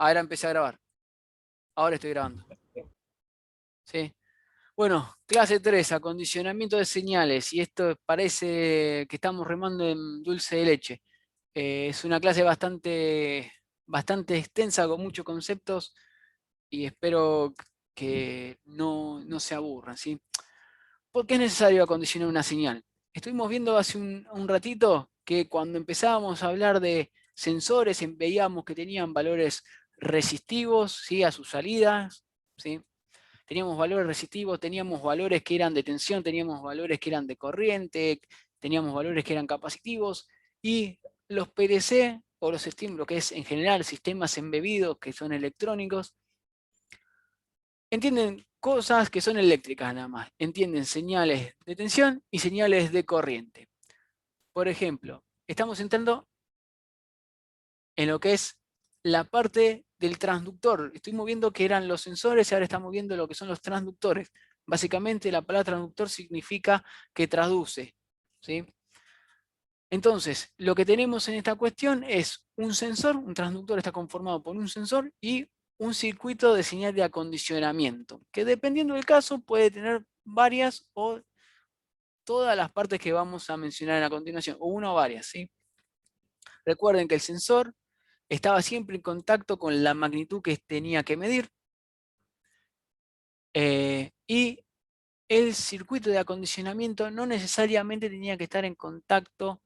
Ahora empecé a grabar. Ahora estoy grabando. ¿Sí? Bueno, clase 3, acondicionamiento de señales. Y esto parece que estamos remando en dulce de leche. Es una clase bastante extensa con muchos conceptos y espero que no se aburran, ¿sí? ¿Por qué es necesario acondicionar una señal? Estuvimos viendo hace un ratito que cuando empezábamos a hablar de sensores veíamos que tenían valores resistivos, ¿sí? A sus salidas, ¿sí? Teníamos valores resistivos, teníamos valores que eran de tensión, teníamos valores que eran de corriente, teníamos valores que eran capacitivos, y los PLC, o los estímulos, que es en general sistemas embebidos que son electrónicos, entienden cosas que son eléctricas nada más, entienden señales de tensión y señales de corriente. Por ejemplo, estamos entrando en lo que es la parte del transductor. Estuvimos viendo que eran los sensores y ahora estamos viendo lo que son los transductores. Básicamente la palabra transductor significa que traduce, ¿sí? Entonces, lo que tenemos en esta cuestión es un sensor, un transductor está conformado por un sensor y un circuito de señal de acondicionamiento, que dependiendo del caso puede tener varias o todas las partes que vamos a mencionar a continuación, o una o varias, ¿sí? Recuerden que el sensor estaba siempre en contacto con la magnitud que tenía que medir, y el circuito de acondicionamiento no necesariamente tenía que estar en contacto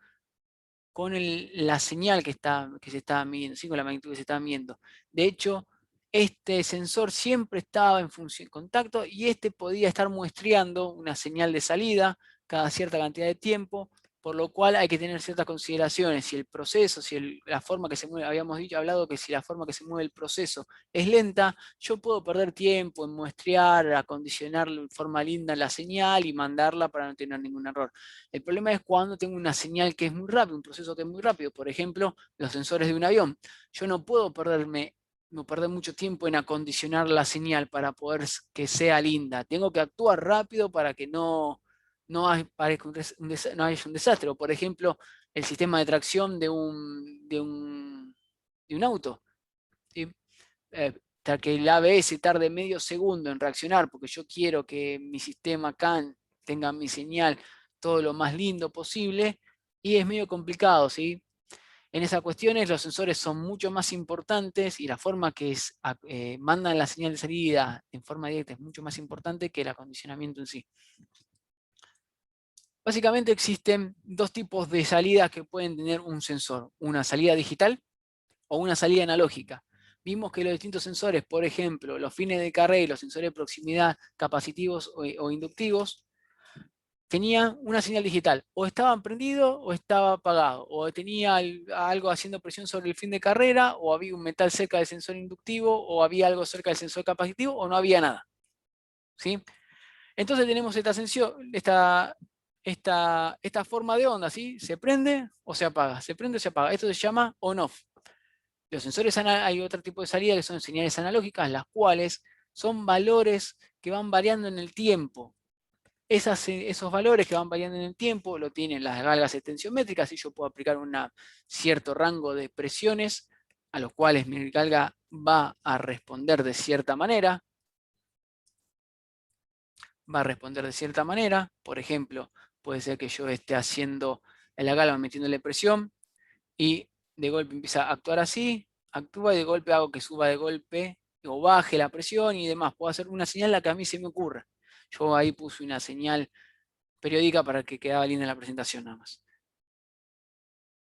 con la señal que se estaba midiendo, ¿sí? Con la magnitud que se estaba midiendo. De hecho, este sensor siempre estaba en contacto y este podía estar muestreando una señal de salida cada cierta cantidad de tiempo, por lo cual hay que tener ciertas consideraciones. Si el proceso, si la forma que se mueve, habíamos hablado que si la forma que se mueve el proceso es lenta, yo puedo perder tiempo en muestrear, acondicionar de forma linda la señal y mandarla para no tener ningún error. El problema es cuando tengo una señal que es muy rápida, un proceso que es muy rápido. Por ejemplo, los sensores de un avión. Yo no puedo perder mucho tiempo en acondicionar la señal para poder que sea linda. Tengo que actuar rápido para que no haya un desastre. O, por ejemplo, el sistema de tracción de un auto, ¿sí? Que el ABS tarde medio segundo en reaccionar, porque yo quiero que mi sistema CAN tenga mi señal todo lo más lindo posible, y es medio complicado, ¿sí? En esas cuestiones los sensores son mucho más importantes y la forma que mandan la señal de salida en forma directa es mucho más importante que el acondicionamiento en sí. Básicamente existen dos tipos de salidas que pueden tener un sensor: una salida digital o una salida analógica. Vimos que los distintos sensores, por ejemplo, los fines de carrera y los sensores de proximidad capacitivos o inductivos, tenían una señal digital. O estaban prendidos o estaba apagado. O tenía algo haciendo presión sobre el fin de carrera, o había un metal cerca del sensor inductivo, o había algo cerca del sensor capacitivo, o no había nada, ¿sí? Entonces tenemos esta forma de onda, ¿sí? Se prende o se apaga, se prende o se apaga. Esto se llama on-off. Los sensores, hay otro tipo de salida que son señales analógicas, las cuales son valores que van variando en el tiempo. Esos valores que van variando en el tiempo lo tienen las galgas tensiométricas, y yo puedo aplicar un cierto rango de presiones a los cuales mi galga va a responder de cierta manera. Por ejemplo, puede ser que yo esté haciendo la galga metiéndole presión y de golpe empieza a actuar así, actúa y de golpe hago que suba de golpe o baje la presión y demás. Puedo hacer una señal la que a mí se me ocurra. Yo ahí puse una señal periódica para que quedaba linda la presentación nada más.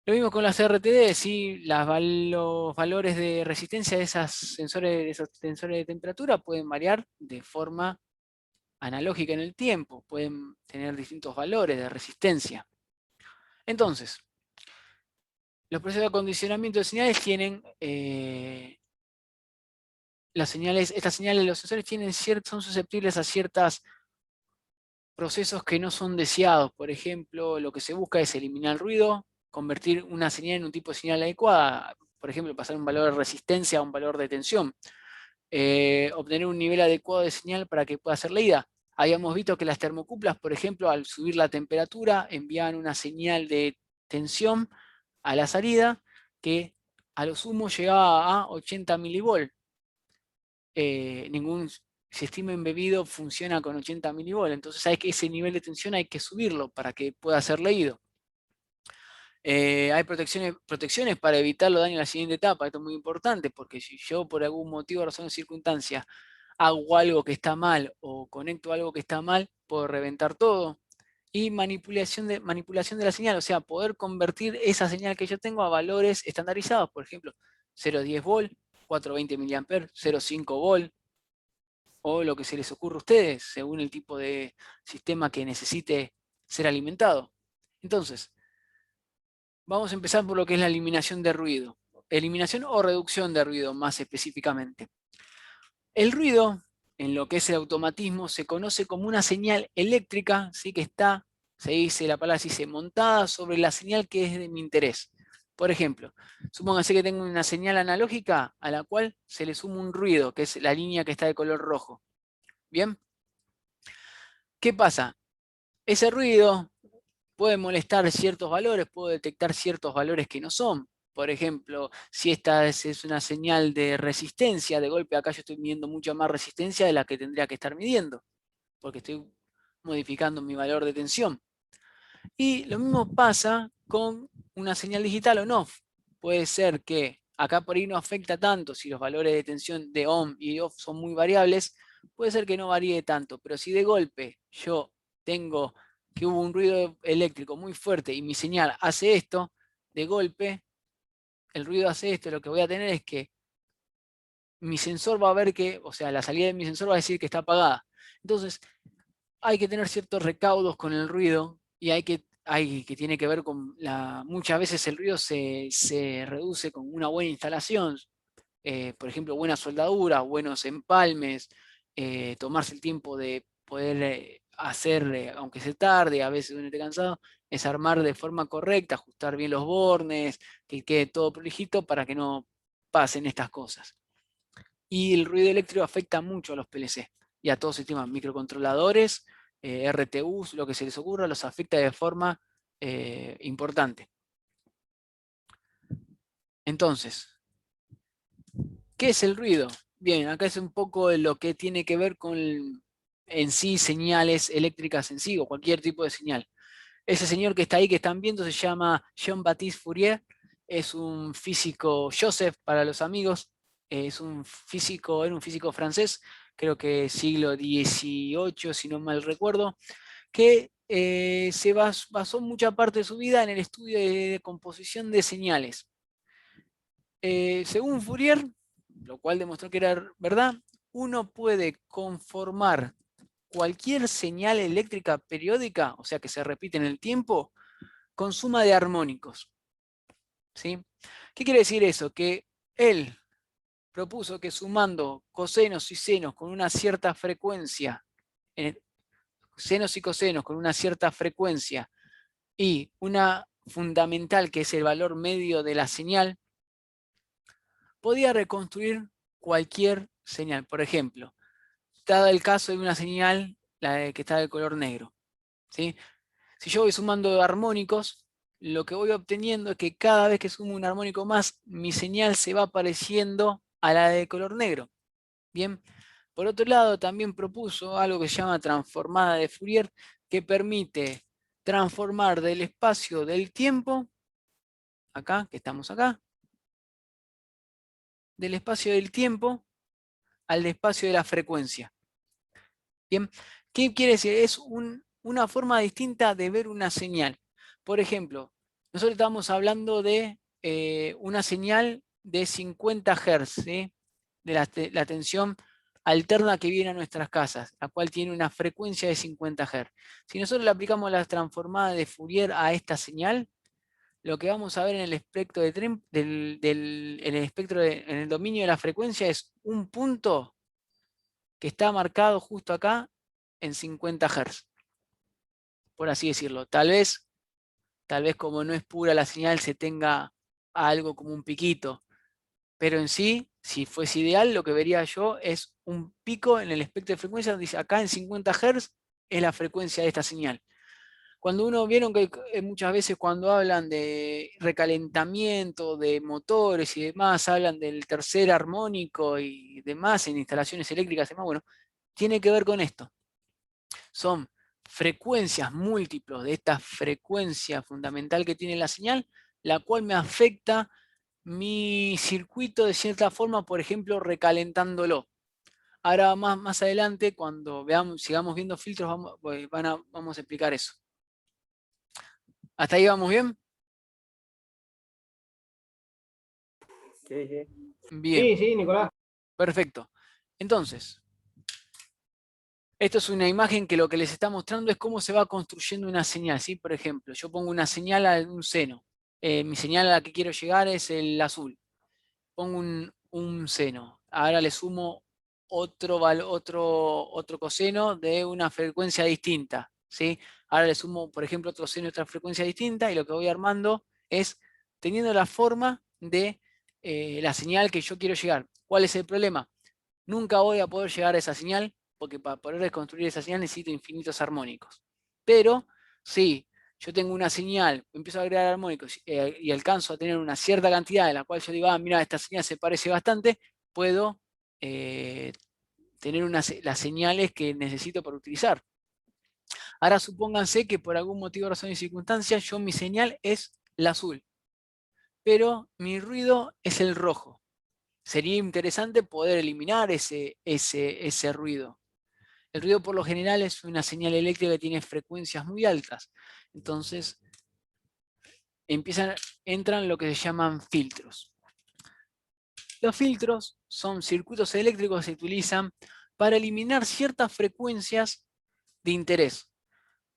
Lo mismo con las RTD, ¿sí? Los valores de resistencia de esos sensores de temperatura pueden variar de forma analógica en el tiempo, pueden tener distintos valores de resistencia. Entonces, los procesos de acondicionamiento de señales tienen estas señales de los sensores son susceptibles a ciertos procesos que no son deseados. Por ejemplo, lo que se busca es eliminar el ruido, convertir una señal en un tipo de señal adecuada, por ejemplo, pasar un valor de resistencia a un valor de tensión, obtener un nivel adecuado de señal para que pueda ser leída. Habíamos visto que las termocuplas, por ejemplo, al subir la temperatura, envían una señal de tensión a la salida que a lo sumo llegaba a 80 milivolt. Ningún sistema embebido funciona con 80 milivolt, entonces hay que ese nivel de tensión hay que subirlo para que pueda ser leído. Hay protecciones para evitar los daños en la siguiente etapa. Esto es muy importante porque si yo por algún motivo, razón o circunstancia hago algo que está mal o conecto algo que está mal, puedo reventar todo. Y manipulación de la señal, o sea, poder convertir esa señal que yo tengo a valores estandarizados, por ejemplo, 0,10 volt, 420 mA, 0,5 volt, o lo que se les ocurra a ustedes, según el tipo de sistema que necesite ser alimentado. Entonces, vamos a empezar por lo que es la eliminación de ruido. Eliminación o reducción de ruido, más específicamente. El ruido, en lo que es el automatismo, se conoce como una señal eléctrica, ¿sí? Que está, se dice, la palabra se dice, montada sobre la señal que es de mi interés. Por ejemplo, supónganse que tengo una señal analógica a la cual se le suma un ruido, que es la línea que está de color rojo. ¿Bien? ¿Qué pasa? Ese ruido puede molestar ciertos valores, puedo detectar ciertos valores que no son. Por ejemplo, si esta es una señal de resistencia, de golpe acá yo estoy midiendo mucha más resistencia de la que tendría que estar midiendo, porque estoy modificando mi valor de tensión. Y lo mismo pasa con una señal digital on-off. Puede ser que acá por ahí no afecta tanto si los valores de tensión de on y off son muy variables, puede ser que no varíe tanto, pero si de golpe yo tengo que hubo un ruido eléctrico muy fuerte y mi señal hace esto, de golpe el ruido hace esto, lo que voy a tener es que mi sensor va a ver que, o sea, la salida de mi sensor va a decir que está apagada. Entonces, hay que tener ciertos recaudos con el ruido y que tiene que ver con muchas veces el ruido se reduce con una buena instalación, por ejemplo, buena soldadura, buenos empalmes, tomarse el tiempo de poder hacer, aunque se tarde, a veces uno esté cansado, es armar de forma correcta, ajustar bien los bornes, que quede todo prolijito para que no pasen estas cosas. Y el ruido eléctrico afecta mucho a los PLC y a todos los sistemas, microcontroladores, RTUs, lo que se les ocurra, los afecta de forma importante. Entonces, ¿qué es el ruido? Bien, acá es un poco de lo que tiene que ver con en sí señales eléctricas en sí o cualquier tipo de señal. Ese señor que está ahí, que están viendo, se llama Jean-Baptiste Fourier, es un físico, Joseph para los amigos, era un físico francés, creo que siglo XVIII, si no mal recuerdo, que se basó mucha parte de su vida en el estudio de composición de señales. Según Fourier, lo cual demostró que era verdad, uno puede conformar cualquier señal eléctrica periódica, o sea que se repite en el tiempo, con suma de armónicos. ¿Sí? ¿Qué quiere decir eso? Que él propuso que sumando cosenos y senos con una cierta frecuencia, senos y cosenos con una cierta frecuencia y una fundamental que es el valor medio de la señal, podía reconstruir cualquier señal. Por ejemplo, dado el caso de una señal que está de color negro. ¿Sí? Si yo voy sumando armónicos, lo que voy obteniendo es que cada vez que sumo un armónico más, mi señal se va pareciendo a la de color negro. Bien. Por otro lado, también propuso algo que se llama transformada de Fourier, que permite transformar del espacio del tiempo, acá, que estamos acá, del espacio del tiempo al espacio de la frecuencia. Bien, ¿qué quiere decir? Es una forma distinta de ver una señal. Por ejemplo, nosotros estamos hablando de una señal de 50 Hz, ¿sí? De la tensión alterna que viene a nuestras casas, la cual tiene una frecuencia de 50 Hz. Si nosotros le aplicamos la transformada de Fourier a esta señal, lo que vamos a ver en el espectro en el dominio de la frecuencia es un punto que está marcado justo acá en 50 Hz, por así decirlo. Tal vez como no es pura la señal se tenga algo como un piquito, pero en sí, si fuese ideal, lo que vería yo es un pico en el espectro de frecuencia donde dice acá en 50 Hz es la frecuencia de esta señal. Cuando uno vieron que muchas veces cuando hablan de recalentamiento de motores y demás, hablan del tercer armónico y demás en instalaciones eléctricas y demás, bueno, tiene que ver con esto. Son frecuencias múltiplos de esta frecuencia fundamental que tiene la señal, la cual me afecta mi circuito de cierta forma, por ejemplo, recalentándolo. Ahora más adelante, cuando sigamos viendo filtros, vamos a explicar eso. ¿Hasta ahí vamos bien? Sí, sí. Bien. Sí, sí, Nicolás. Perfecto. Entonces, esto es una imagen que lo que les está mostrando es cómo se va construyendo una señal, ¿sí? Por ejemplo, yo pongo una señal a un seno. Mi señal a la que quiero llegar es el azul. Pongo un seno. Ahora le sumo otro coseno de una frecuencia distinta, ¿sí? Ahora le sumo, por ejemplo, otro seno de otra frecuencia distinta y lo que voy armando es teniendo la forma de la señal que yo quiero llegar. ¿Cuál es el problema? Nunca voy a poder llegar a esa señal porque para poder construir esa señal necesito infinitos armónicos. Pero si yo tengo una señal, empiezo a agregar armónicos y alcanzo a tener una cierta cantidad en la cual yo digo, ah, mira, esta señal se parece bastante, puedo tener las señales que necesito para utilizar. Ahora supónganse que por algún motivo, razón y circunstancia, mi señal es la azul, pero mi ruido es el rojo. Sería interesante poder eliminar ese ruido. El ruido por lo general es una señal eléctrica que tiene frecuencias muy altas. Entonces entran lo que se llaman filtros. Los filtros son circuitos eléctricos que se utilizan para eliminar ciertas frecuencias de interés.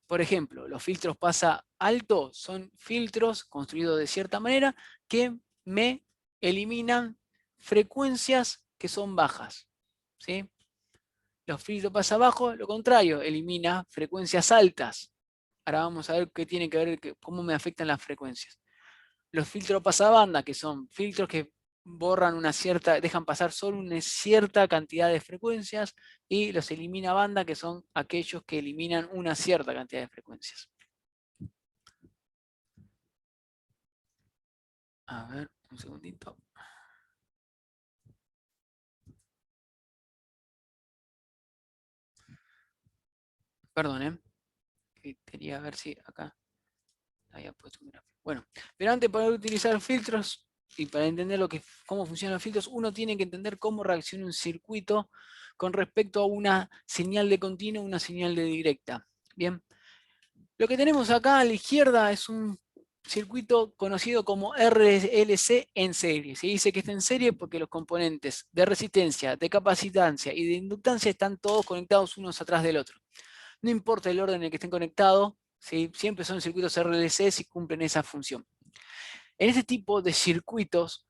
Por ejemplo, los filtros pasa alto son filtros construidos de cierta manera que me eliminan frecuencias que son bajas, ¿sí? Los filtros pasa bajo, lo contrario, elimina frecuencias altas. Ahora vamos a ver qué tiene que ver, cómo me afectan las frecuencias. Los filtros pasabanda, que son filtros que borran dejan pasar solo una cierta cantidad de frecuencias, y los elimina banda, que son aquellos que eliminan una cierta cantidad de frecuencias. A ver, un segundito. Perdón, quería ver si acá había puesto un gráfico. Bueno, pero antes de poder utilizar filtros y para entender cómo funcionan los filtros, uno tiene que entender cómo reacciona un circuito con respecto a una señal de continuo o una señal de directa. Bien, lo que tenemos acá a la izquierda es un circuito conocido como RLC en serie. Se dice que está en serie porque los componentes de resistencia, de capacitancia y de inductancia están todos conectados unos atrás del otro. No importa el orden en el que estén conectados, ¿sí? Siempre son circuitos RLC si cumplen esa función. En este tipo de circuitos,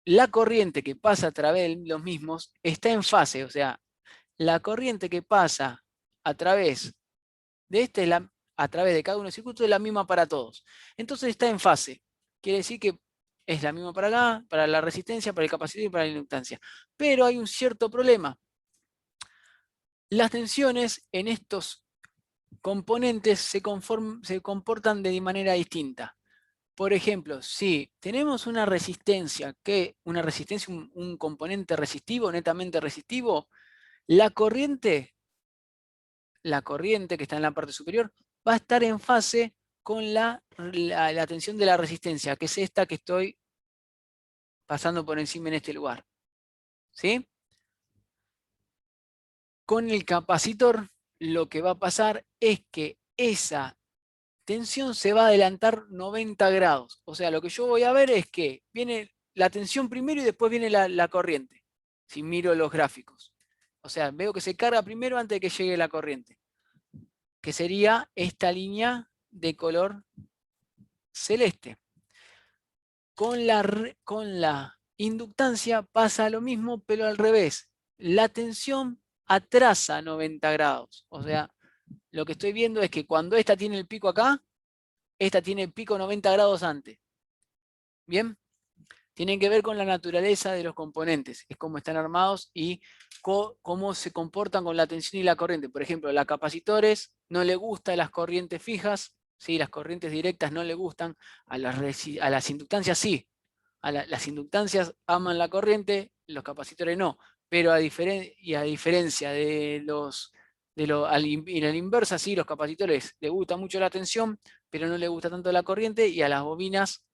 la corriente que pasa a través de los mismos está en fase, o sea, la corriente que pasa a través de a través de cada uno de los circuitos es la misma para todos. Entonces está en fase. Quiere decir que es la misma para acá, para la resistencia, para el capacitor y para la inductancia. Pero hay un cierto problema. Las tensiones en estos componentes se comportan de manera distinta. Por ejemplo, si tenemos una resistencia, un componente resistivo, netamente resistivo, la corriente que está en la parte superior va a estar en fase con la tensión de la resistencia, que es esta que estoy pasando por encima en este lugar. ¿Sí? Con el capacitor lo que va a pasar es que esa tensión se va a adelantar 90 grados. O sea, lo que yo voy a ver es que viene la tensión primero y después viene la corriente, si miro los gráficos. O sea, veo que se carga primero antes de que llegue la corriente, que sería esta línea de color celeste. Con la inductancia pasa lo mismo, pero al revés. La tensión atrasa 90 grados. O sea, lo que estoy viendo es que cuando esta tiene el pico acá, esta tiene el pico 90 grados antes. ¿Bien? Tienen que ver con la naturaleza de los componentes, es cómo están armados y cómo se comportan con la tensión y la corriente. Por ejemplo, a los capacitores no le gustan las corrientes fijas, ¿sí? Las corrientes directas no le gustan, a las inductancias sí. Las inductancias aman la corriente, los capacitores no. Pero a diferencia de y en la inversa, sí, los capacitores les gusta mucho la tensión, pero no les gusta tanto la corriente, y a las bobinas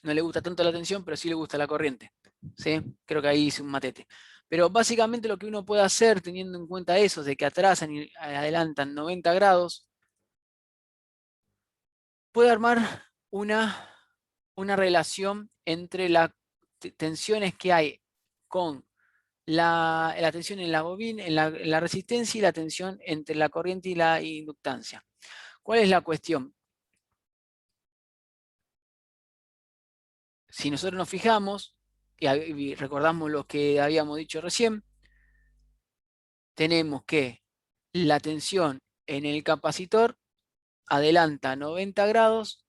no le gusta tanto la tensión, pero sí le gusta la corriente. ¿Sí? Creo que ahí hice un matete. Pero básicamente lo que uno puede hacer, teniendo en cuenta eso, de que atrasan y adelantan 90 grados, puede armar una relación entre las tensiones que hay con la tensión en la bobina, en la resistencia, y la tensión entre la corriente y la inductancia. ¿Cuál es la cuestión? Si nosotros nos fijamos y recordamos lo que habíamos dicho recién, tenemos que la tensión en el capacitor adelanta 90 grados.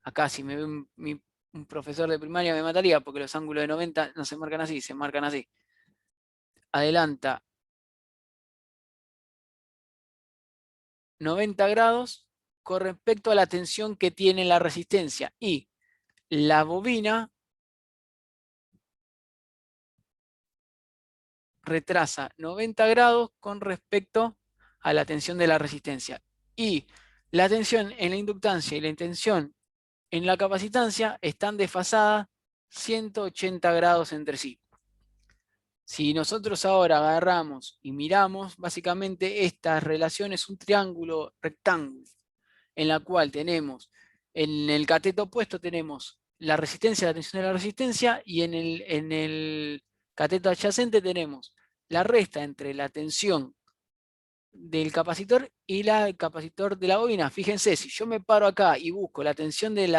Acá si me ve un profesor de primaria me mataría, porque los ángulos de 90 no se marcan así, se marcan así. Adelanta 90 grados con respecto a la tensión que tiene la resistencia, y la bobina retrasa 90 grados con respecto a la tensión de la resistencia. Y la tensión en la inductancia y la tensión en la capacitancia están desfasadas 180 grados entre sí. Si nosotros ahora agarramos y miramos, básicamente esta relación es un triángulo rectángulo, en la cual tenemos, en el cateto opuesto tenemos la resistencia, la tensión de la resistencia, y en el cateto adyacente tenemos la resta entre la tensión del capacitor y el capacitor de la bobina. Fíjense, si yo me paro acá y busco la tensión del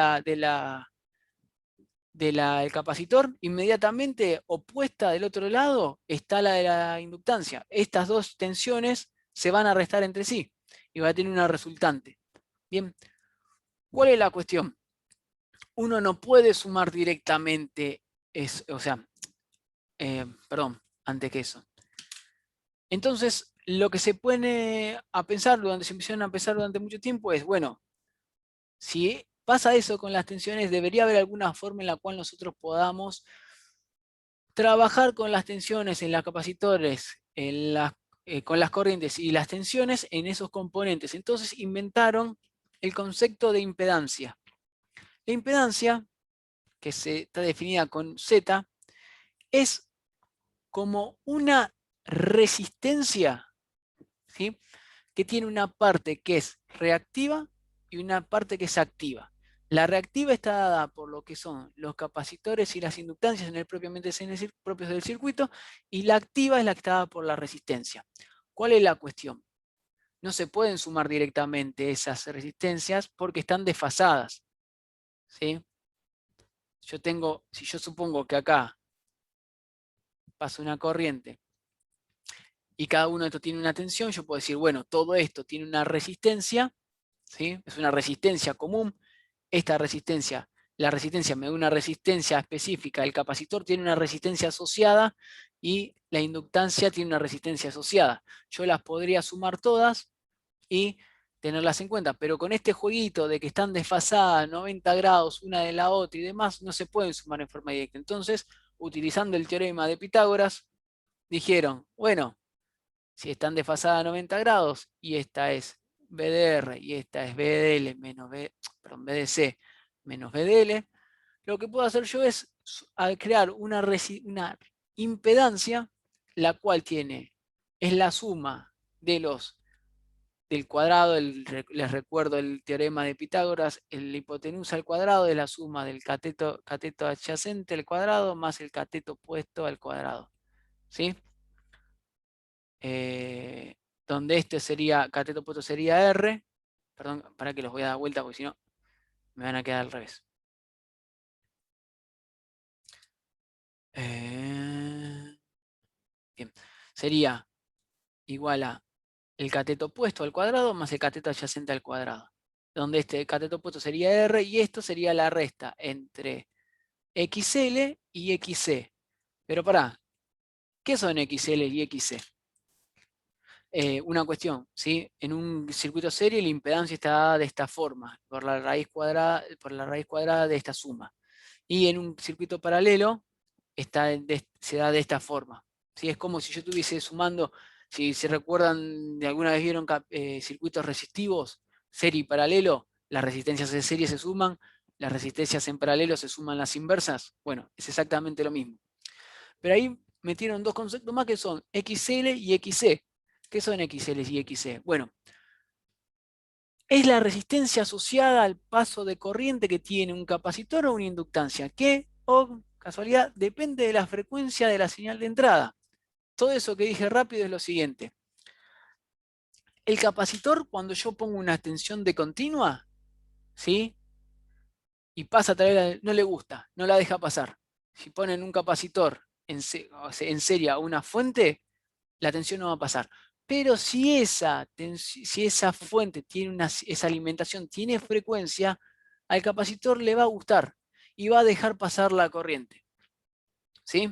capacitor, inmediatamente opuesta del otro lado está la de la inductancia. Estas dos tensiones se van a restar entre sí y va a tener una resultante. Bien, ¿cuál es la cuestión? Uno no puede sumar directamente, perdón, antes que eso. Entonces, lo que se pone a pensar se empezaron a pensar durante mucho tiempo es, bueno, si pasa eso con las tensiones, debería haber alguna forma en la cual nosotros podamos trabajar con las tensiones en los capacitores, con las corrientes y las tensiones en esos componentes. Entonces inventaron el concepto de impedancia. La impedancia, que está definida con Z, es como una resistencia, ¿sí?, que tiene una parte que es reactiva y una parte que es activa. La reactiva está dada por lo que son los capacitores y las inductancias en el propios del circuito, y la activa es la que está dada por la resistencia. ¿Cuál es la cuestión? No se pueden sumar directamente esas resistencias porque están desfasadas, ¿sí? Si yo supongo que acá pasa una corriente y cada uno de estos tiene una tensión, yo puedo decir, bueno, todo esto tiene una resistencia, ¿sí? Es una resistencia común. Esta resistencia, la resistencia me da una resistencia específica, el capacitor tiene una resistencia asociada y la inductancia tiene una resistencia asociada. Yo las podría sumar todas y tenerlas en cuenta, pero con este jueguito de que están desfasadas 90 grados una de la otra y demás, no se pueden sumar en forma directa. Entonces, utilizando el teorema de Pitágoras, dijeron, bueno, si están desfasadas 90 grados y esta es BDR y esta es BDL menos BDC menos BDL, lo que puedo hacer yo es crear una impedancia, la cual es la suma del cuadrado, les recuerdo el teorema de Pitágoras, la hipotenusa al cuadrado es la suma del cateto adyacente al cuadrado más el cateto opuesto al cuadrado. ¿Sí? Donde este sería, cateto opuesto sería R. Perdón, para que los voy a dar vuelta porque si no me van a quedar al revés. Bien, sería igual a el cateto opuesto al cuadrado más el cateto adyacente al cuadrado. Donde este cateto opuesto sería R y esto sería la resta entre XL y XC. Pero pará, ¿qué son XL y XC? Una cuestión, ¿sí? En un circuito serie la impedancia está dada de esta forma, por la raíz cuadrada de esta suma. Y en un circuito paralelo se da de esta forma. ¿Sí? Es como si yo estuviese sumando, si se recuerdan, de alguna vez vieron circuitos resistivos, serie y paralelo, las resistencias de serie se suman, las resistencias en paralelo se suman las inversas. Bueno, es exactamente lo mismo. Pero ahí metieron dos conceptos más que son XL y XC. ¿Qué son XL y XC? Bueno, es la resistencia asociada al paso de corriente que tiene un capacitor o una inductancia, que, o casualidad, depende de la frecuencia de la señal de entrada. Todo eso que dije rápido es lo siguiente. El capacitor, cuando yo pongo una tensión de continua, ¿sí? Y pasa a través, no le gusta, no la deja pasar. Si ponen un capacitor en serie a una fuente, la tensión no va a pasar. Pero si esa fuente tiene esa alimentación tiene frecuencia, al capacitor le va a gustar y va a dejar pasar la corriente. ¿Sí?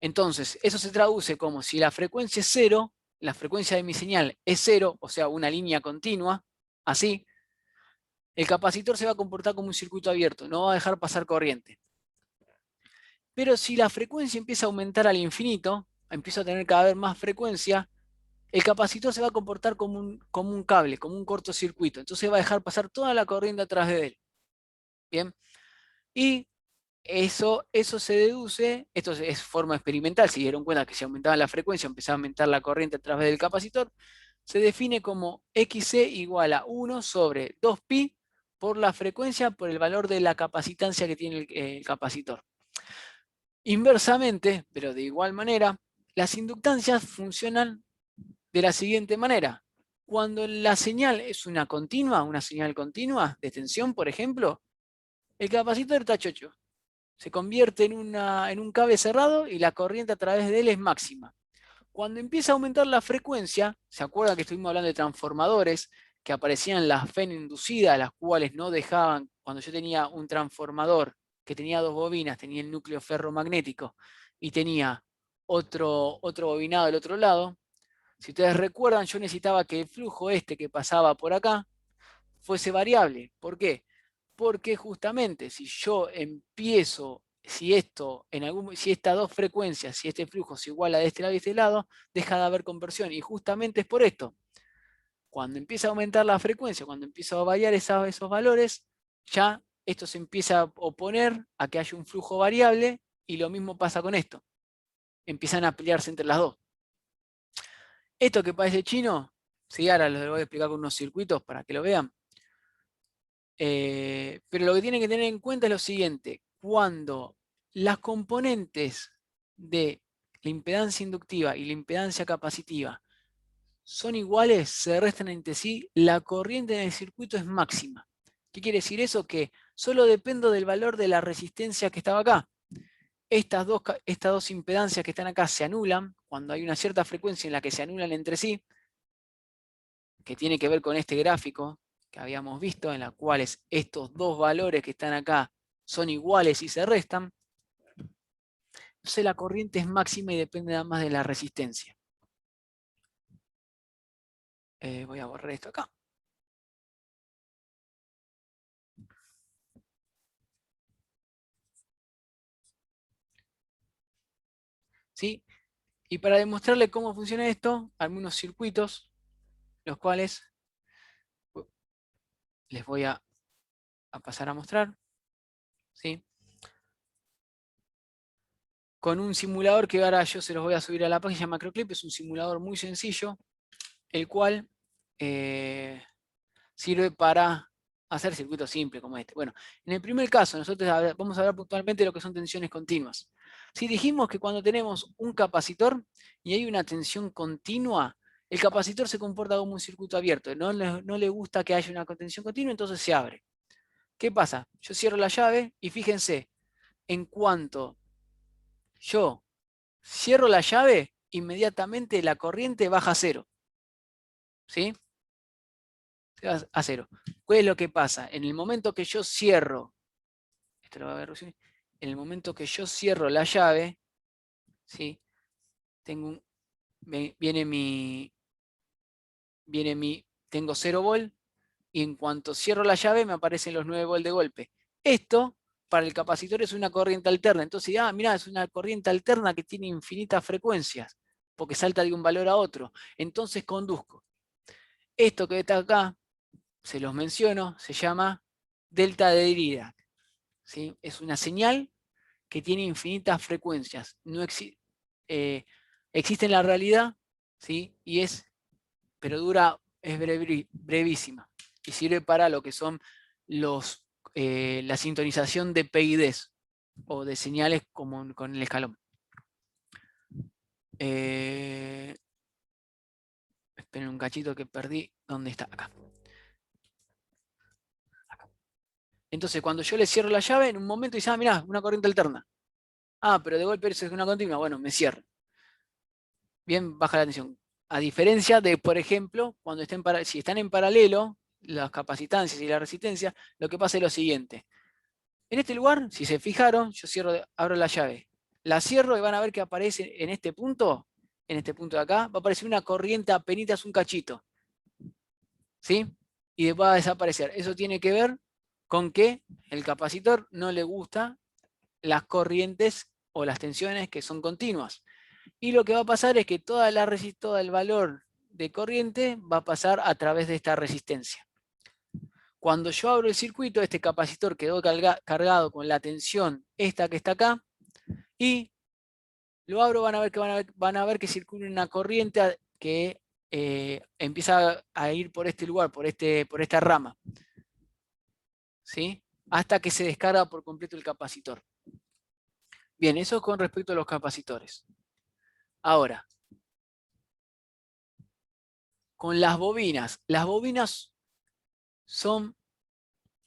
Entonces, eso se traduce como si la frecuencia es cero, la frecuencia de mi señal es cero, o sea, una línea continua, así, el capacitor se va a comportar como un circuito abierto, no va a dejar pasar corriente. Pero si la frecuencia empieza a aumentar al infinito, empieza a tener cada vez más frecuencia, el capacitor se va a comportar como un cable, como un cortocircuito. Entonces va a dejar pasar toda la corriente a través de él. Bien. Y eso se deduce, esto es forma experimental, se dieron cuenta que si aumentaba la frecuencia, empezaba a aumentar la corriente a través del capacitor, se define como XC igual a 1 sobre 2pi por la frecuencia, por el valor de la capacitancia que tiene el capacitor. Inversamente, pero de igual manera, las inductancias funcionan de la siguiente manera. Cuando la señal es una señal continua de tensión, por ejemplo, el capacitor está chocho. Se convierte en un cable cerrado y la corriente a través de él es máxima. Cuando empieza a aumentar la frecuencia, ¿se acuerdan que estuvimos hablando de transformadores que aparecían las FEN inducidas, las cuales no dejaban, cuando yo tenía un transformador que tenía dos bobinas, tenía el núcleo ferromagnético y tenía otro bobinado del otro lado? Si ustedes recuerdan, yo necesitaba que el flujo que pasaba por acá fuese variable. ¿Por qué? Porque justamente si yo empiezo, si estas dos frecuencias, si este flujo se iguala de este lado y de este lado, deja de haber conversión. Y justamente es por esto. Cuando empieza a aumentar la frecuencia, cuando empieza a variar esos valores, ya esto se empieza a oponer a que haya un flujo variable y lo mismo pasa con esto. Empiezan a pelearse entre las dos. Esto que parece chino, sí, ahora lo voy a explicar con unos circuitos para que lo vean. Pero lo que tienen que tener en cuenta es lo siguiente. Cuando las componentes de la impedancia inductiva y la impedancia capacitiva son iguales, se restan entre sí, la corriente en el circuito es máxima. ¿Qué quiere decir eso? Que solo dependo del valor de la resistencia que estaba acá. Estas dos impedancias que están acá se anulan cuando hay una cierta frecuencia en la que se anulan entre sí, que tiene que ver con este gráfico que habíamos visto, en la cuales estos dos valores que están acá son iguales y se restan. Entonces la corriente es máxima y depende nada más de la resistencia. Voy a borrar esto acá. ¿Sí? Y para demostrarle cómo funciona esto, algunos circuitos, los cuales les voy a pasar a mostrar. ¿Sí? Con un simulador que ahora yo se los voy a subir a la página Macroclip. Es un simulador muy sencillo, el cual sirve para hacer circuitos simples como este. Bueno, en el primer caso, nosotros vamos a hablar puntualmente de lo que son tensiones continuas. Si dijimos que cuando tenemos un capacitor y hay una tensión continua, el capacitor se comporta como un circuito abierto. No le gusta que haya una tensión continua, entonces se abre. ¿Qué pasa? Yo cierro la llave y fíjense, en cuanto yo cierro la llave, inmediatamente la corriente baja a cero. ¿Sí? A cero. ¿Qué es lo que pasa? En el momento que yo cierro, esto lo va a ver Rosy, en el momento que yo cierro la llave, ¿sí? Tengo 0 volt, y en cuanto cierro la llave me aparecen los 9 volt de golpe. Esto para el capacitor es una corriente alterna. Entonces, mirá, es una corriente alterna que tiene infinitas frecuencias, porque salta de un valor a otro. Entonces conduzco. Esto que está acá, se los menciono, se llama delta de Dirac, ¿sí? Es una señal que tiene infinitas frecuencias. No existe en la realidad, ¿sí? Pero es brevísima. Y sirve para lo que son la sintonización de PIDs o de señales como con el escalón. Esperen un cachito que perdí. ¿Dónde está? Acá. Entonces, cuando yo le cierro la llave, en un momento dice, mirá, una corriente alterna. Pero de golpe es una continua. Bueno, me cierro. Bien, baja la tensión. A diferencia de, por ejemplo, cuando si están en paralelo, las capacitancias y la resistencia, lo que pasa es lo siguiente. En este lugar, si se fijaron, yo abro la llave. La cierro y van a ver que aparece en este punto de acá, va a aparecer una corriente apenitas un cachito. ¿Sí? Y después va a desaparecer. Eso tiene que ver con que el capacitor no le gusta las corrientes o las tensiones que son continuas. Y lo que va a pasar es que todo el valor de corriente va a pasar a través de esta resistencia. Cuando yo abro el circuito, este capacitor quedó cargado con la tensión esta que está acá, y lo abro, van a ver que circula una corriente que empieza a ir por este lugar, por esta rama, ¿sí? Hasta que se descarga por completo el capacitor. Bien, eso es con respecto a los capacitores. Ahora, con las bobinas son...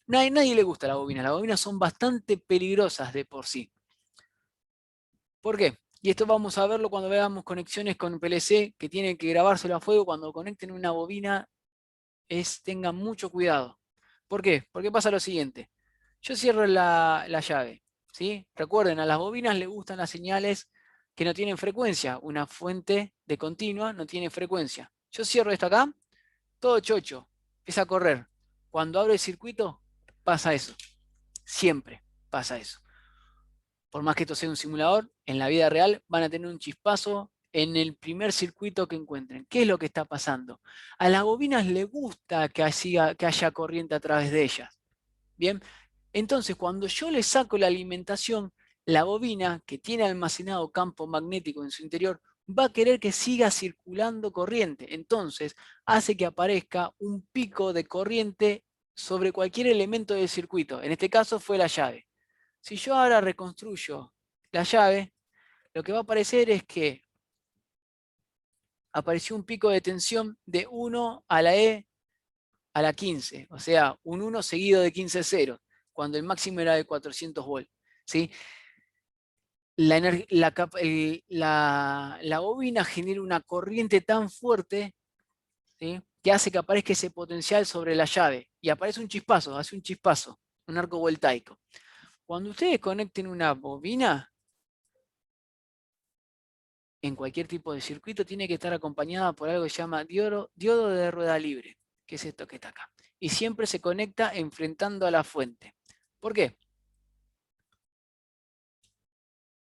Nadie le gusta las bobinas son bastante peligrosas de por sí. ¿Por qué? Y esto vamos a verlo cuando veamos conexiones con PLC que tienen que grabárselo a fuego. Cuando conecten una bobina, tengan mucho cuidado. ¿Por qué? Porque pasa lo siguiente. Yo cierro la llave, ¿sí? Recuerden, a las bobinas les gustan las señales que no tienen frecuencia. Una fuente de continua no tiene frecuencia. Yo cierro esto acá, todo chocho, empieza a correr. Cuando abre el circuito, pasa eso. Siempre pasa eso. Por más que esto sea un simulador, en la vida real van a tener un chispazo en el primer circuito que encuentren. ¿Qué es lo que está pasando? A las bobinas les gusta que haya corriente a través de ellas. Bien, entonces cuando yo le saco la alimentación, la bobina, que tiene almacenado campo magnético en su interior, va a querer que siga circulando corriente. Entonces hace que aparezca un pico de corriente sobre cualquier elemento del circuito. En este caso fue la llave. Si yo ahora reconstruyo la llave, lo que va a aparecer es que apareció un pico de tensión de 1 a la E a la 15, o sea, un 1 seguido de 15 ceros, cuando el máximo era de 400 volts. ¿Sí? La bobina genera una corriente tan fuerte, ¿sí?, que hace que aparezca ese potencial sobre la llave y aparece un chispazo, hace un chispazo, un arco voltaico. Cuando ustedes conecten una bobina, en cualquier tipo de circuito, tiene que estar acompañada por algo que se llama diodo de rueda libre, que es esto que está acá. Y siempre se conecta enfrentando a la fuente. ¿Por qué?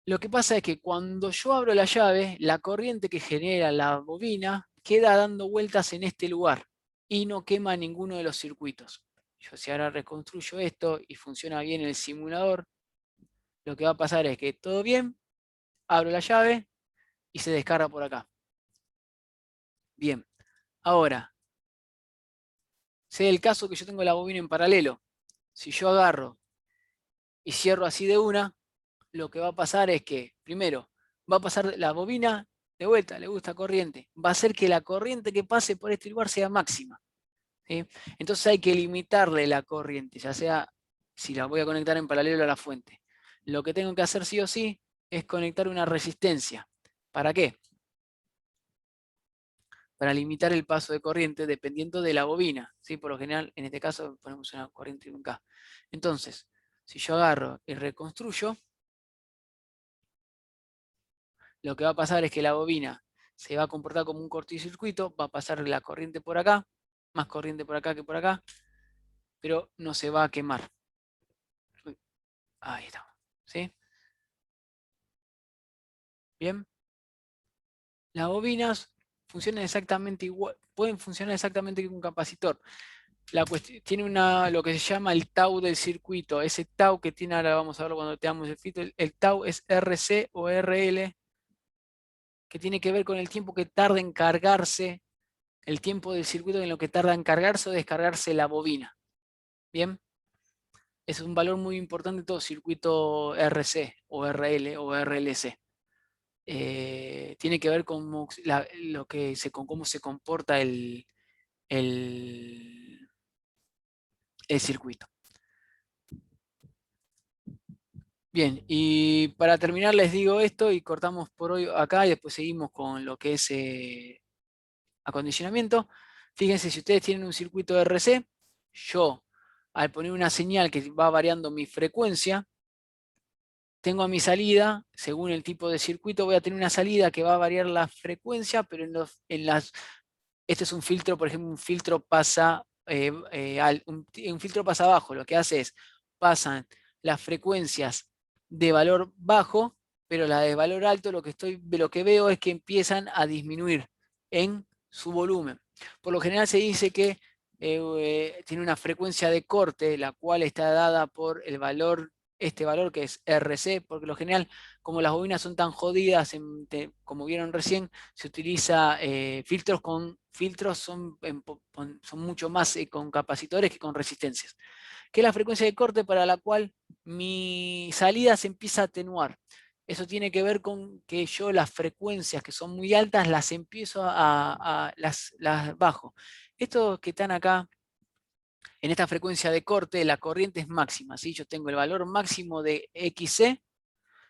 Lo que pasa es que cuando yo abro la llave, la corriente que genera la bobina queda dando vueltas en este lugar y no quema ninguno de los circuitos. Yo si ahora reconstruyo esto y funciona bien el simulador, lo que va a pasar es que todo bien, abro la llave y se descarga por acá. Bien, ahora, sé el caso que yo tengo la bobina en paralelo. Si yo agarro y cierro así de una, lo que va a pasar es que, primero, va a pasar la bobina de vuelta, le gusta corriente. Va a hacer que la corriente que pase por este lugar sea máxima. ¿Sí? Entonces hay que limitarle la corriente, ya sea si la voy a conectar en paralelo a la fuente. Lo que tengo que hacer sí o sí es conectar una resistencia. ¿Para qué? Para limitar el paso de corriente dependiendo de la bobina. ¿Sí? Por lo general, en este caso, ponemos una corriente de 1K. Entonces, si yo agarro y reconstruyo, lo que va a pasar es que la bobina se va a comportar como un cortocircuito, va a pasar la corriente por acá, más corriente por acá que por acá, pero no se va a quemar. Uy, ahí está. ¿Sí? Bien. Las bobinas funcionan exactamente igual, pueden funcionar exactamente como un capacitor. Tiene lo que se llama el tau del circuito. Ese tau que tiene, ahora vamos a verlo cuando tengamos el filtro, el tau es RC o RL, que tiene que ver con el tiempo que tarda en cargarse, el tiempo del circuito en lo que tarda en cargarse o descargarse la bobina. Bien, es un valor muy importante en todo circuito RC o RL o RLC. Tiene que ver con con cómo se comporta el, el circuito. Bien, y para terminar les digo esto y cortamos por hoy acá y después seguimos con lo que es acondicionamiento. Fíjense, si ustedes tienen un circuito RC, yo al poner una señal que va variando mi frecuencia, tengo a mi salida, según el tipo de circuito, voy a tener una salida que va a variar la frecuencia, pero este es un filtro, por ejemplo, un filtro pasa un filtro pasa abajo, lo que hace es pasan las frecuencias de valor bajo, pero la de valor alto lo que veo es que empiezan a disminuir en su volumen. Por lo general se dice que tiene una frecuencia de corte, la cual está dada por este valor que es RC, porque lo general, como las bobinas son tan jodidas, como vieron recién, se utiliza filtros son mucho más con capacitores que con resistencias, que es la frecuencia de corte para la cual mi salida se empieza a atenuar. Eso tiene que ver con que yo las frecuencias que son muy altas las empiezo las bajo. Estos que están acá en esta frecuencia de corte, la corriente es máxima, ¿sí? Yo tengo el valor máximo de XC,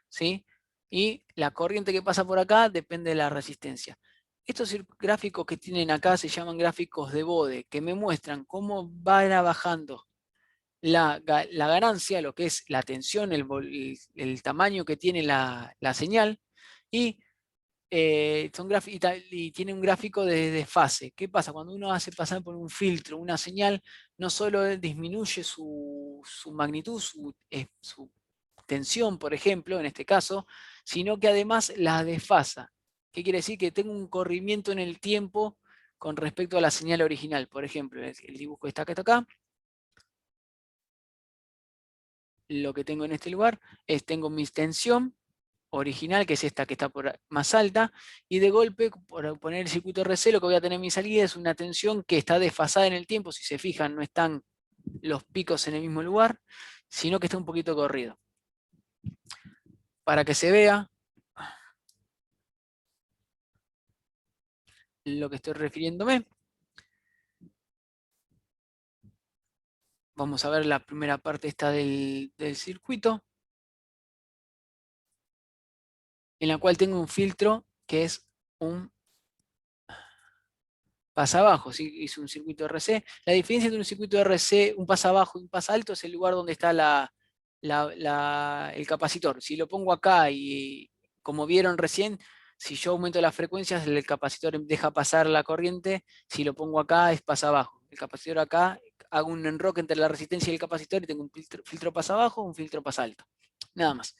¿sí? Y la corriente que pasa por acá depende de la resistencia. Estos gráficos que tienen acá se llaman gráficos de Bode, que me muestran cómo va bajando la ganancia, lo que es la tensión, el tamaño que tiene la señal, y, y tiene un gráfico de desfase. ¿Qué pasa? Cuando uno hace pasar por un filtro una señal, no solo disminuye su magnitud, su tensión, por ejemplo, en este caso, sino que además la desfasa. ¿Qué quiere decir? Que tengo un corrimiento en el tiempo con respecto a la señal original. Por ejemplo, el dibujo está acá. Lo que tengo en este lugar es, tengo mi tensión original, que es esta que está más alta, y de golpe, por poner el circuito RC, lo que voy a tener en mi salida es una tensión que está desfasada en el tiempo. Si se fijan, no están los picos en el mismo lugar, sino que está un poquito corrido. Para que se vea lo que estoy refiriéndome, vamos a ver la primera parte esta del circuito, en la cual tengo un filtro que es un pasabajo, ¿sí? Hice un circuito RC. La diferencia entre un circuito RC, un pasabajo y un pasalto es el lugar donde está el capacitor. Si lo pongo acá y como vieron recién, si yo aumento las frecuencias, el capacitor deja pasar la corriente. Si lo pongo acá, es pasabajo. El capacitor acá, hago un enroque entre la resistencia y el capacitor y tengo un filtro pasabajo, un filtro pasalto. Nada más.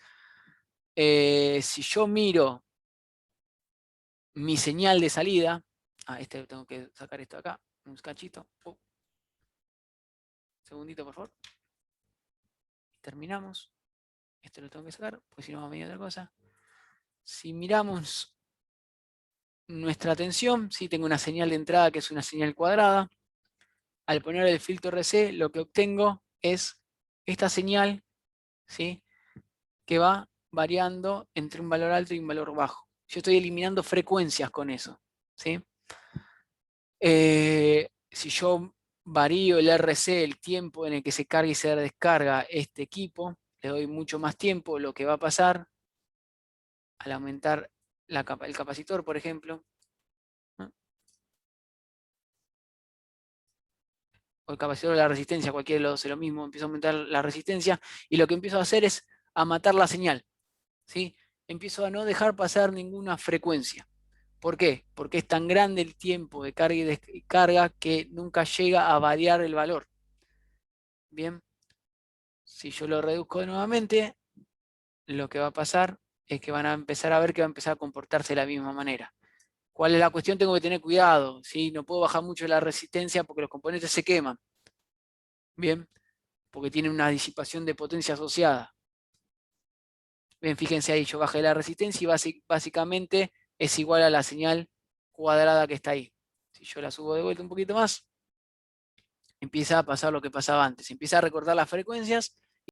Si yo miro mi señal de salida, tengo que sacar esto de acá, un cachito. Segundito, por favor. Terminamos. Esto lo tengo que sacar, porque si no va a venir otra cosa. Si miramos nuestra tensión, si tengo una señal de entrada que es una señal cuadrada. Al poner el filtro RC, lo que obtengo es esta señal, ¿sí? Que va variando entre un valor alto y un valor bajo. Yo estoy eliminando frecuencias con eso, ¿sí? Si yo varío el RC, el tiempo en el que se carga y se descarga este equipo, le doy mucho más tiempo, lo que va a pasar al aumentar el capacitor, por ejemplo, ¿no? O el capacitor de la resistencia, cualquiera de los dos es lo mismo, empiezo a aumentar la resistencia y lo que empiezo a hacer es a matar la señal, ¿sí? empiezo a no dejar pasar ninguna frecuencia. ¿Por qué? Porque es tan grande el tiempo de carga y descarga que nunca llega a variar el valor. Bien, si yo lo reduzco nuevamente, lo que va a pasar es que van a empezar a ver que va a empezar a comportarse de la misma manera. ¿Cuál es la cuestión? Tengo que tener cuidado, ¿sí? No puedo bajar mucho la resistencia porque los componentes se queman. Bien, porque tienen una disipación de potencia asociada. Bien, fíjense ahí, yo bajé la resistencia y básicamente es igual a la señal cuadrada que está ahí. Si yo la subo de vuelta un poquito más, empieza a pasar lo que pasaba antes. Empieza a recortar las frecuencias